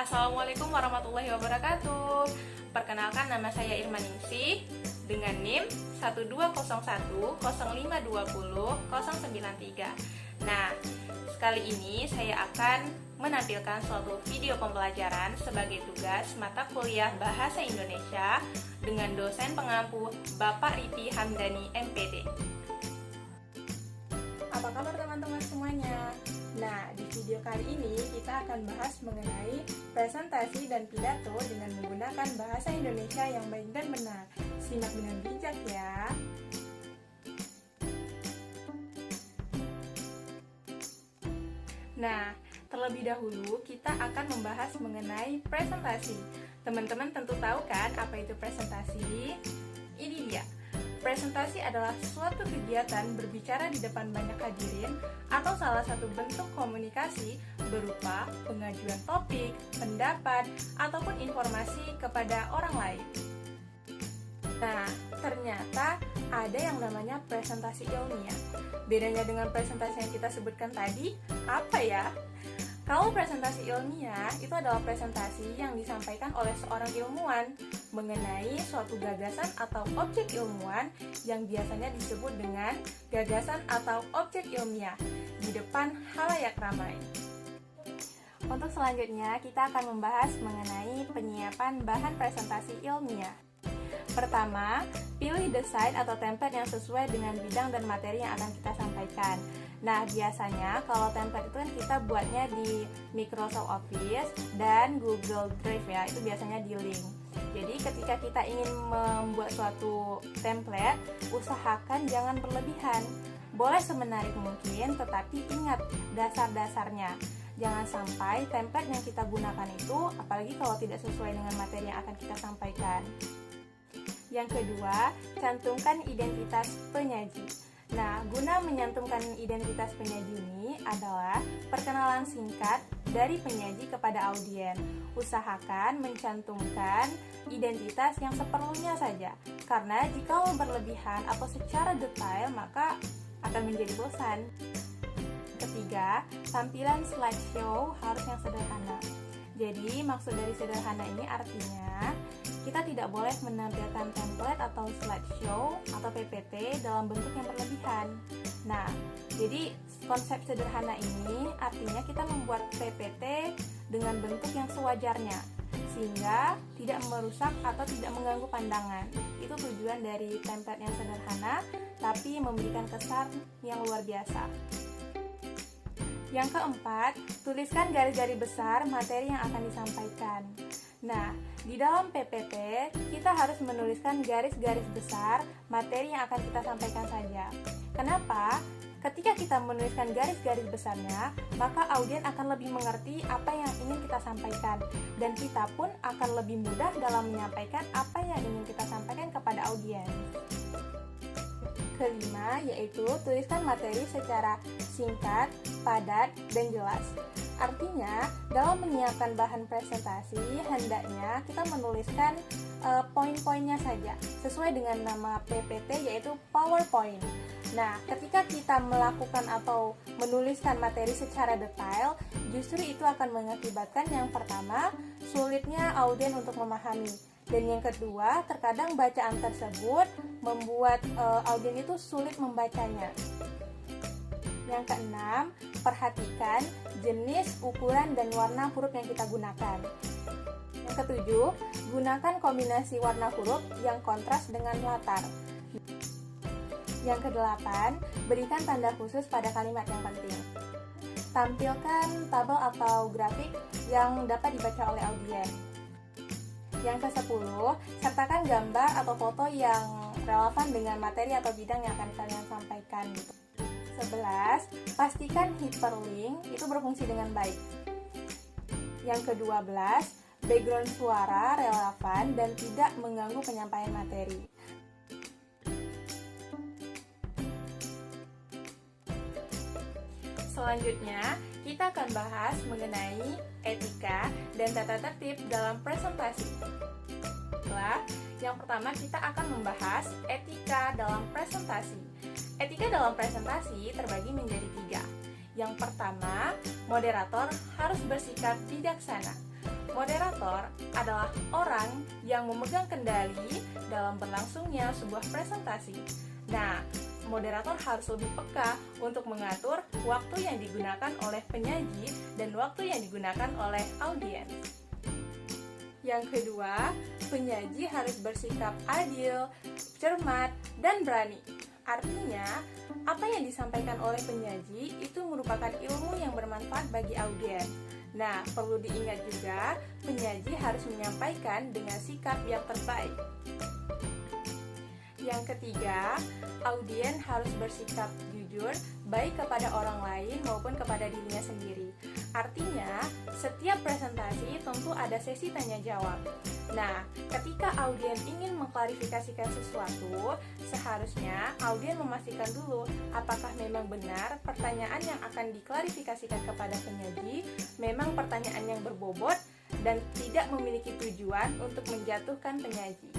Assalamualaikum warahmatullahi wabarakatuh. Perkenalkan, nama saya Irma Ningsih dengan NIM 12105200093. Nah, sekali ini saya akan menampilkan suatu video pembelajaran sebagai tugas mata kuliah Bahasa Indonesia dengan dosen pengampu Bapak Ripi Hamdani MPD. Apa kabar teman-teman semuanya? Nah, di video kali ini kita akan bahas mengenai presentasi dan pidato dengan menggunakan bahasa Indonesia yang baik dan benar. Simak dengan bijak ya. Nah, terlebih dahulu kita akan membahas mengenai presentasi. Teman-teman tentu tahu kan apa itu presentasi? Ini dia. Presentasi adalah suatu kegiatan berbicara di depan banyak hadirin atau salah satu bentuk komunikasi berupa pengajuan topik, pendapat, ataupun informasi kepada orang lain. Nah, ternyata ada yang namanya presentasi ilmiah. Bedanya dengan presentasi yang kita sebutkan tadi, apa ya? Kalau presentasi ilmiah itu adalah presentasi yang disampaikan oleh seorang ilmuwan mengenai suatu gagasan atau objek ilmuwan yang biasanya disebut dengan gagasan atau objek ilmiah di depan khalayak ramai. Untuk selanjutnya, kita akan membahas mengenai penyiapan bahan presentasi ilmiah. Pertama, pilih desain atau template yang sesuai dengan bidang dan materi yang akan kita sampaikan. Nah, biasanya kalau template itu kan kita buatnya di Microsoft Office dan Google Drive ya, itu biasanya di link. Jadi ketika kita ingin membuat suatu template, usahakan jangan berlebihan. Boleh semenarik mungkin, tetapi ingat dasar-dasarnya. Jangan sampai template yang kita gunakan itu, apalagi kalau tidak sesuai dengan materi yang akan kita sampaikan. Yang kedua, cantumkan identitas penyaji. Nah, guna menyantumkan identitas penyaji ini adalah perkenalan singkat dari penyaji kepada audien. Usahakan mencantumkan identitas yang seperlunya saja, karena jika berlebihan atau secara detail maka akan menjadi bosan. Ketiga, tampilan slideshow harus yang sederhana. Jadi, maksud dari sederhana ini artinya kita tidak boleh menampilkan template atau slideshow atau PPT dalam bentuk yang berlebihan. Nah, jadi konsep sederhana ini artinya kita membuat PPT dengan bentuk yang sewajarnya, sehingga tidak merusak atau tidak mengganggu pandangan. Itu tujuan dari template yang sederhana, tapi memberikan kesan yang luar biasa. Yang keempat, tuliskan garis-garis besar materi yang akan disampaikan. Nah, di dalam PPT, kita harus menuliskan garis-garis besar materi yang akan kita sampaikan saja. Kenapa? Ketika kita menuliskan garis-garis besarnya, maka audien akan lebih mengerti apa yang ingin kita sampaikan, dan kita pun akan lebih mudah dalam menyampaikan apa yang ingin kita sampaikan kepada audien. Kelima, yaitu tuliskan materi secara singkat, padat, dan jelas. Artinya, dalam menyiapkan bahan presentasi, hendaknya kita menuliskan poin-poinnya saja, sesuai dengan nama PPT, yaitu PowerPoint. Nah, ketika kita melakukan atau menuliskan materi secara detail, justru itu akan mengakibatkan yang pertama, sulitnya audien untuk memahami. Dan yang kedua, terkadang bacaan tersebut membuat audien itu sulit membacanya. Yang keenam, perhatikan jenis, ukuran, dan warna huruf yang kita gunakan. Yang ketujuh, gunakan kombinasi warna huruf yang kontras dengan latar. Yang kedelapan, berikan tanda khusus pada kalimat yang penting. Tampilkan tabel atau grafik yang dapat dibaca oleh audien. Yang ke-10, sertakan gambar atau foto yang relevan dengan materi atau bidang yang akan kalian sampaikan. 11, pastikan hyperlink itu berfungsi dengan baik. Yang ke-12, background suara relevan dan tidak mengganggu penyampaian materi. Selanjutnya, kita akan bahas mengenai etika dan tata tertib dalam presentasi. Yang pertama, kita akan membahas etika dalam presentasi. Etika dalam presentasi terbagi menjadi 3. Yang pertama, moderator harus bersikap bijaksana. Moderator adalah orang yang memegang kendali dalam berlangsungnya sebuah presentasi. Nah, moderator harus lebih peka untuk mengatur waktu yang digunakan oleh penyaji dan waktu yang digunakan oleh audiens. Yang kedua, penyaji harus bersikap adil, cermat, dan berani. Artinya, apa yang disampaikan oleh penyaji itu merupakan ilmu yang bermanfaat bagi audiens. Nah, perlu diingat juga, penyaji harus menyampaikan dengan sikap yang terbaik. Yang ketiga, audiens harus bersikap jujur, baik kepada orang lain maupun kepada dirinya sendiri. Artinya, setiap presentasi tentu ada sesi tanya jawab. Nah, ketika audiens ingin mengklarifikasikan sesuatu, seharusnya audiens memastikan dulu apakah memang benar pertanyaan yang akan diklarifikasikan kepada penyaji memang pertanyaan yang berbobot dan tidak memiliki tujuan untuk menjatuhkan penyaji.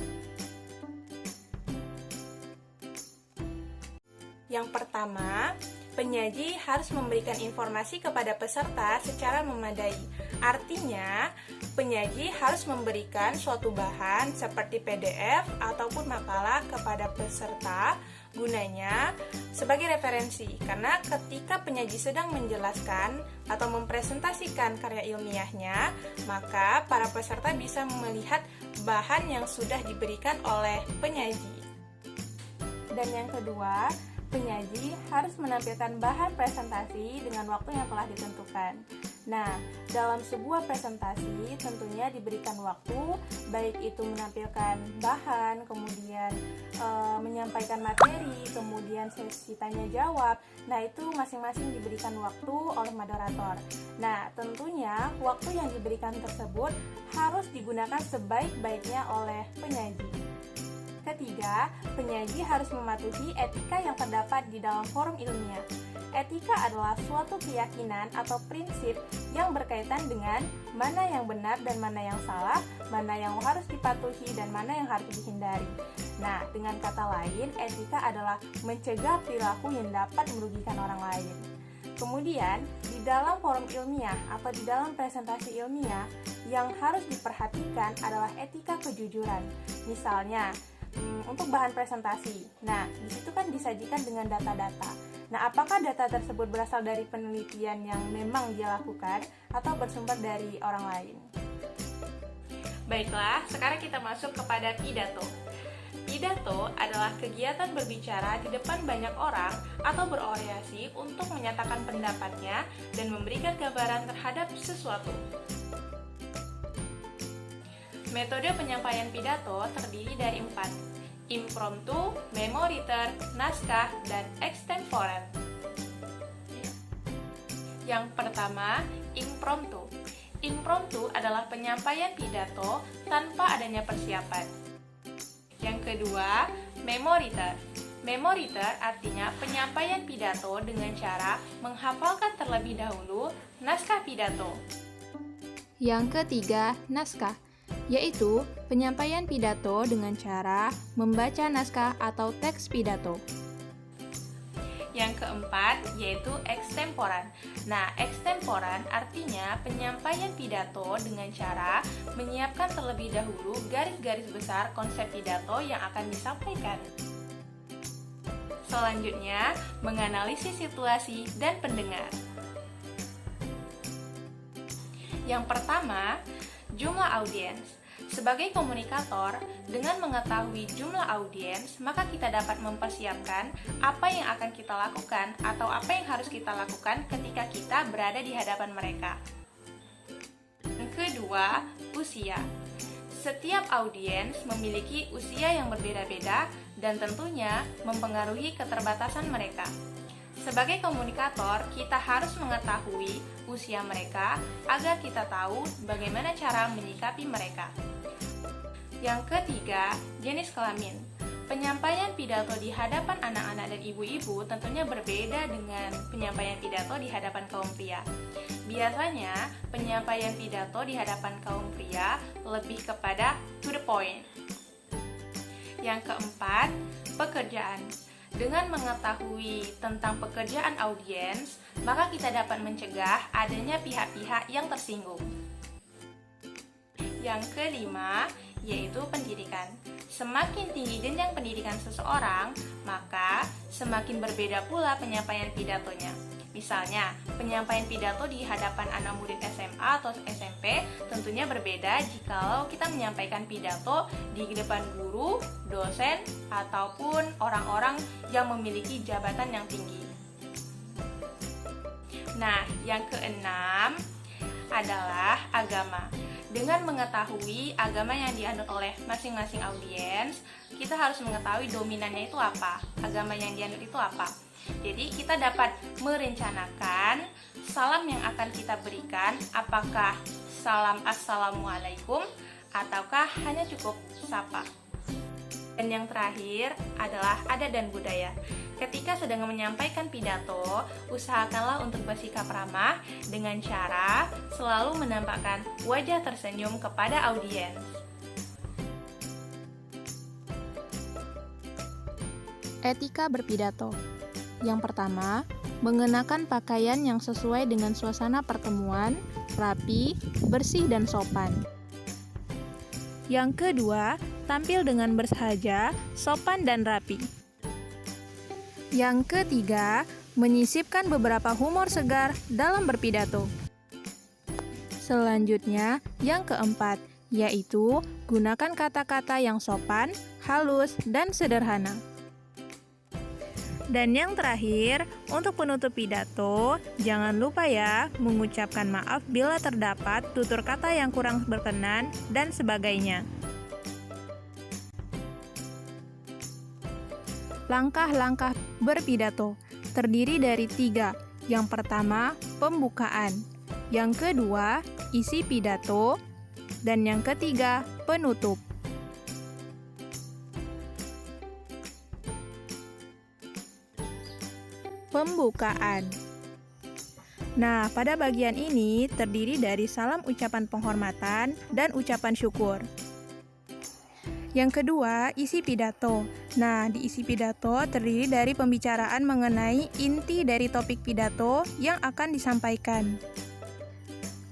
Yang pertama, penyaji harus memberikan informasi kepada peserta secara memadai. Artinya, penyaji harus memberikan suatu bahan seperti PDF ataupun makalah kepada peserta gunanya sebagai referensi. Karena ketika penyaji sedang menjelaskan atau mempresentasikan karya ilmiahnya, maka para peserta bisa melihat bahan yang sudah diberikan oleh penyaji. Dan yang kedua, penyaji harus menampilkan bahan presentasi dengan waktu yang telah ditentukan. Nah, dalam sebuah presentasi tentunya diberikan waktu, baik itu menampilkan bahan, kemudian menyampaikan materi, kemudian sesi tanya jawab. Nah, itu masing-masing diberikan waktu oleh moderator. Nah, tentunya waktu yang diberikan tersebut harus digunakan sebaik-baiknya oleh penyaji. Ketiga, penyaji harus mematuhi etika yang terdapat di dalam forum ilmiah. Etika adalah suatu keyakinan atau prinsip yang berkaitan dengan mana yang benar dan mana yang salah, mana yang harus dipatuhi dan mana yang harus dihindari. Nah, dengan kata lain, etika adalah mencegah perilaku yang dapat merugikan orang lain. Kemudian, di dalam forum ilmiah atau di dalam presentasi ilmiah, yang harus diperhatikan adalah etika kejujuran. Misalnya, untuk bahan presentasi. Nah, di situ kan disajikan dengan data-data. Nah, apakah data tersebut berasal dari penelitian yang memang dia lakukan atau bersumber dari orang lain? Baiklah, sekarang kita masuk kepada pidato. Pidato adalah kegiatan berbicara di depan banyak orang atau berorasi untuk menyatakan pendapatnya dan memberikan gambaran terhadap sesuatu. Metode penyampaian pidato terdiri dari 4: impromptu, memoriter, naskah, dan extemporer. Yang pertama, impromptu. Impromptu adalah penyampaian pidato tanpa adanya persiapan. Yang kedua, memoriter. Memoriter artinya penyampaian pidato dengan cara menghafalkan terlebih dahulu naskah pidato. Yang ketiga, naskah, yaitu penyampaian pidato dengan cara membaca naskah atau teks pidato. Yang keempat, yaitu extemporan. Nah, extemporan artinya penyampaian pidato dengan cara menyiapkan terlebih dahulu garis-garis besar konsep pidato yang akan disampaikan. Selanjutnya, menganalisis situasi dan pendengar. Yang pertama, jumlah audiens. Sebagai komunikator, dengan mengetahui jumlah audiens, maka kita dapat mempersiapkan apa yang akan kita lakukan atau apa yang harus kita lakukan ketika kita berada di hadapan mereka. Yang kedua, usia. Setiap audiens memiliki usia yang berbeda-beda dan tentunya mempengaruhi keterbatasan mereka. Sebagai komunikator, kita harus mengetahui usia mereka agar kita tahu bagaimana cara menyikapi mereka. Yang ketiga, jenis kelamin. Penyampaian pidato di hadapan anak-anak dan ibu-ibu tentunya berbeda dengan penyampaian pidato di hadapan kaum pria. Biasanya, penyampaian pidato di hadapan kaum pria lebih kepada to the point. Yang keempat, pekerjaan. Dengan mengetahui tentang pekerjaan audiens, maka kita dapat mencegah adanya pihak-pihak yang tersinggung. Yang kelima, yaitu pendidikan. Semakin tinggi jenjang pendidikan seseorang, maka semakin berbeda pula penyampaian pidatonya. Misalnya, penyampaian pidato di hadapan anak murid SMA atau SMP tentunya berbeda jikalau kita menyampaikan pidato di depan guru, dosen, ataupun orang-orang yang memiliki jabatan yang tinggi. Nah, yang keenam adalah agama. Dengan mengetahui agama yang dianut oleh masing-masing audiens, kita harus mengetahui dominannya itu apa, agama yang dianut itu apa. Jadi kita dapat merencanakan salam yang akan kita berikan, apakah salam assalamualaikum ataukah hanya cukup sapa. Dan yang terakhir adalah adat dan budaya. Ketika sedang menyampaikan pidato, usahakanlah untuk bersikap ramah dengan cara selalu menampakkan wajah tersenyum kepada audiens. Etika berpidato. Yang pertama, mengenakan pakaian yang sesuai dengan suasana pertemuan, rapi, bersih, dan sopan. Yang kedua, tampil dengan bersahaja, sopan, dan rapi. Yang ketiga, menyisipkan beberapa humor segar dalam berpidato. Selanjutnya, yang keempat, yaitu gunakan kata-kata yang sopan, halus, dan sederhana. Dan yang terakhir, untuk penutup pidato, jangan lupa ya mengucapkan maaf bila terdapat tutur kata yang kurang berkenan dan sebagainya. Langkah-langkah berpidato terdiri dari 3. Yang pertama, pembukaan. Yang kedua, isi pidato. Dan yang ketiga, penutup. Pembukaan. Nah, pada bagian ini terdiri dari salam ucapan penghormatan dan ucapan syukur. Yang kedua, isi pidato. Nah, di isi pidato terdiri dari pembicaraan mengenai inti dari topik pidato yang akan disampaikan.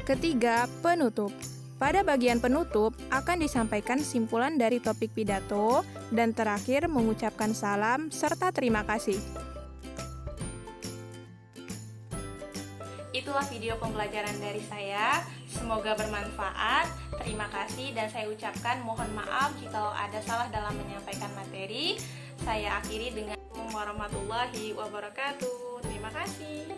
Ketiga, penutup. Pada bagian penutup akan disampaikan simpulan dari topik pidato dan terakhir mengucapkan salam serta terima kasih. Itulah video pembelajaran dari saya. Semoga bermanfaat. Terima kasih dan saya ucapkan mohon maaf jika ada salah dalam menyampaikan materi. Saya akhiri dengan warahmatullahi wabarakatuh. Terima kasih.